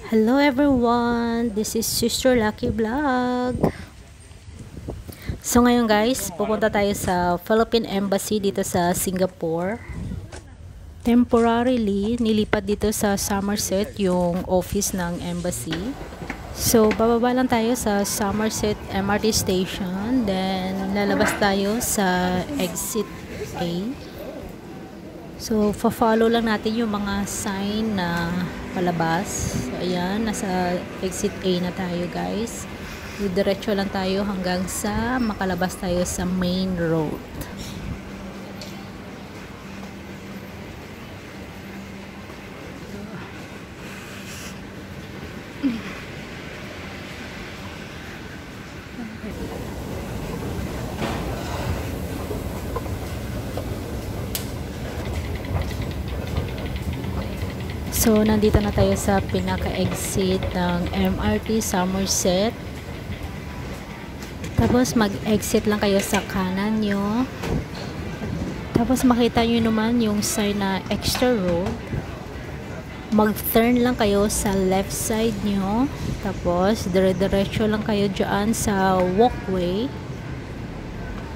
Hello everyone, this is Sister Lucky Vlog. So ngayon guys, pupunta tayo sa Philippine Embassy dito sa Singapore. Temporarily, nilipat dito sa Somerset yung office ng embassy. So bababa lang tayo sa Somerset MRT station, then lalabas tayo sa exit A. So, follow lang natin yung mga sign na palabas. So, ayan, nasa exit A na tayo guys. Diretso lang tayo hanggang sa makalabas tayo sa main road. So, nandito na tayo sa pinaka-exit ng MRT Somerset. Tapos, mag-exit lang kayo sa kanan nyo. Tapos, makita nyo naman yung sign na extra road. Mag-turn lang kayo sa left side nyo. Tapos, dire-diretso lang kayo dyan sa walkway.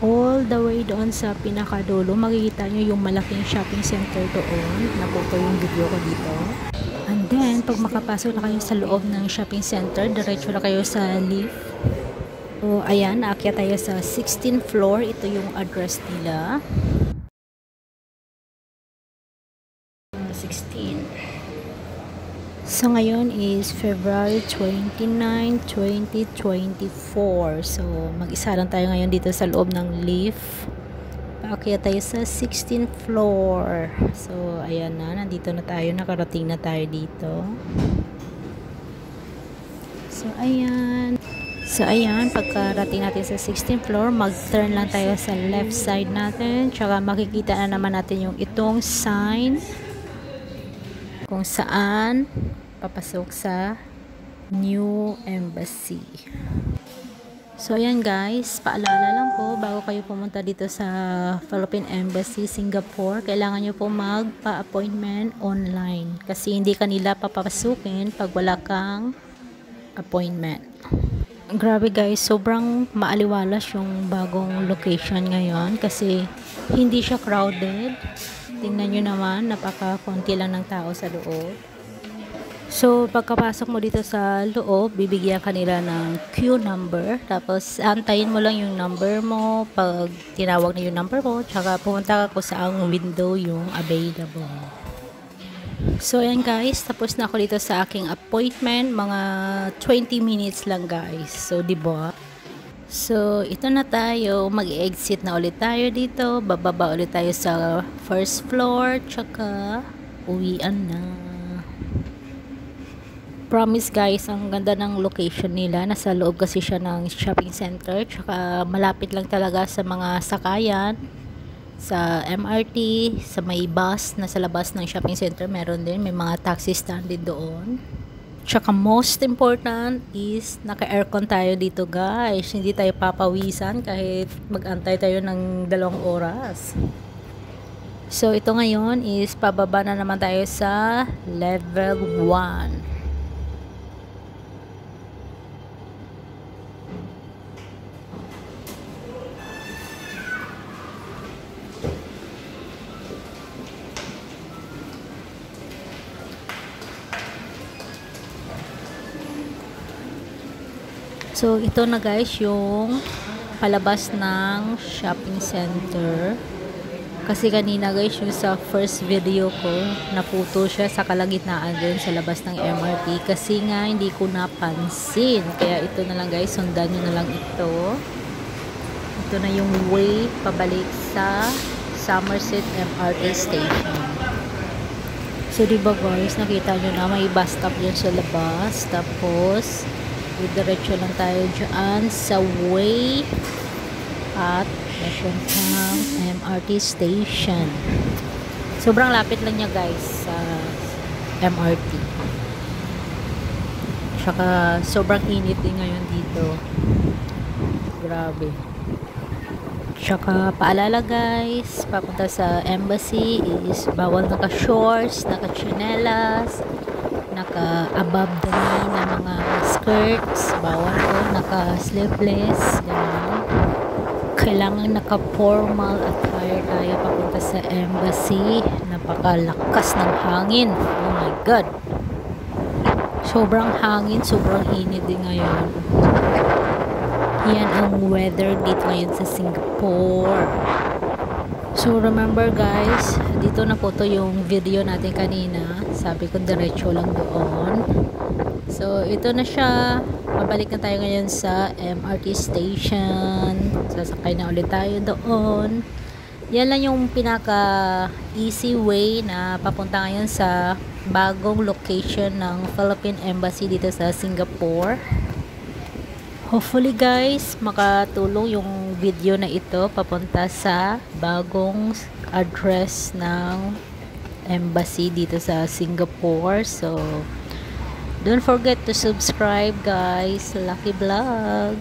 All the way doon sa pinakadulo, makikita nyo yung malaking shopping center doon. Napupo yung video ko dito. And then, pag makapasok na kayo sa loob ng shopping center, diretso na kayo sa lift. So, ayan, naakyat tayo sa 16th floor. Ito yung address nila. 16. So, ngayon is February 29, 2024. So, mag-isa lang tayo ngayon dito sa loob ng lift. Paakyat tayo sa 16th floor. So, ayan na. Nandito na tayo. Nakarating na tayo dito. So, ayan. So, ayan. Pagkarating natin sa 16th floor, mag-turn lang tayo sa left side natin. Tsaka makikita na naman natin yung itong sign kung saan papasok sa new embassy. So ayan guys, paalala lang po bago kayo pumunta dito sa Philippine Embassy Singapore, kailangan nyo po magpa-appointment online kasi hindi kanila papapasukin pag wala kang appointment. Grabe guys, sobrang maaliwalas yung bagong location ngayon kasi hindi siya crowded. Tingnan nyo naman, napaka-konti lang ng tao sa loob. So, pagkapasok mo dito sa loob, bibigyan kanila ng queue number. Tapos, antayin mo lang yung number mo. Pag tinawag na yung number mo, tsaka pumunta ka kung saang window yung available. So, ayan guys, tapos na ako dito sa aking appointment. Mga 20 minutes lang guys. So, diba? So, ito na tayo. Mag-exit na ulit tayo dito. Bababa ulit tayo sa first floor. Tsaka, uwian na. Promise guys, ang ganda ng location nila. Nasa loob kasi siya ng shopping center. Tsaka, malapit lang talaga sa mga sakayan. Sa MRT, sa may bus, nasa labas ng shopping center. Meron din, may mga taxi stand din doon. Tsaka most important is naka-aircon tayo dito guys. Hindi tayo papawisan kahit mag-antay tayo ng 2 oras. So ito ngayon is pababa na naman tayo sa level 1. So, ito na guys yung palabas ng shopping center. Kasi kanina guys, yung sa first video ko, naputo siya sa kalagitnaan dun sa labas ng MRT. Kasi nga, hindi ko napansin. Kaya ito na lang guys, sundan nyo na lang ito. Ito na yung way pabalik sa Somerset MRT station. So, diba guys, nakita nyo na may bus stop dyan sa labas. Tapos, diretso lang tayo dyan sa way at ng MRT station. Sobrang lapit lang niya guys sa MRT. Tsaka sobrang init din ngayon dito. Grabe. Tsaka paalala guys, papunta sa embassy is bawal naka-shorts, naka-chinelas, naka above the knee na mga skirts, bawal po naka sleeveless, ganun. Kailangan naka formal attire tayo papunta sa embassy. Napakalakas ng hangin, oh my god, sobrang hangin, sobrang init din ngayon. Yan ang weather dito ngayon sa Singapore. So remember guys, dito na po to yung video natin kanina. Sabi ko diretso lang doon. So ito na siya. Pabalik na tayo ngayon sa MRT station. Sasakay na ulit tayo doon. Yan lang yung pinaka easy way na papunta ngayon sa bagong location ng Philippine Embassy dito sa Singapore. Hopefully guys, makatulong yung video na ito papunta sa bagong address ng embassy dito sa Singapore. So, don't forget to subscribe guys. Lucky Vlog!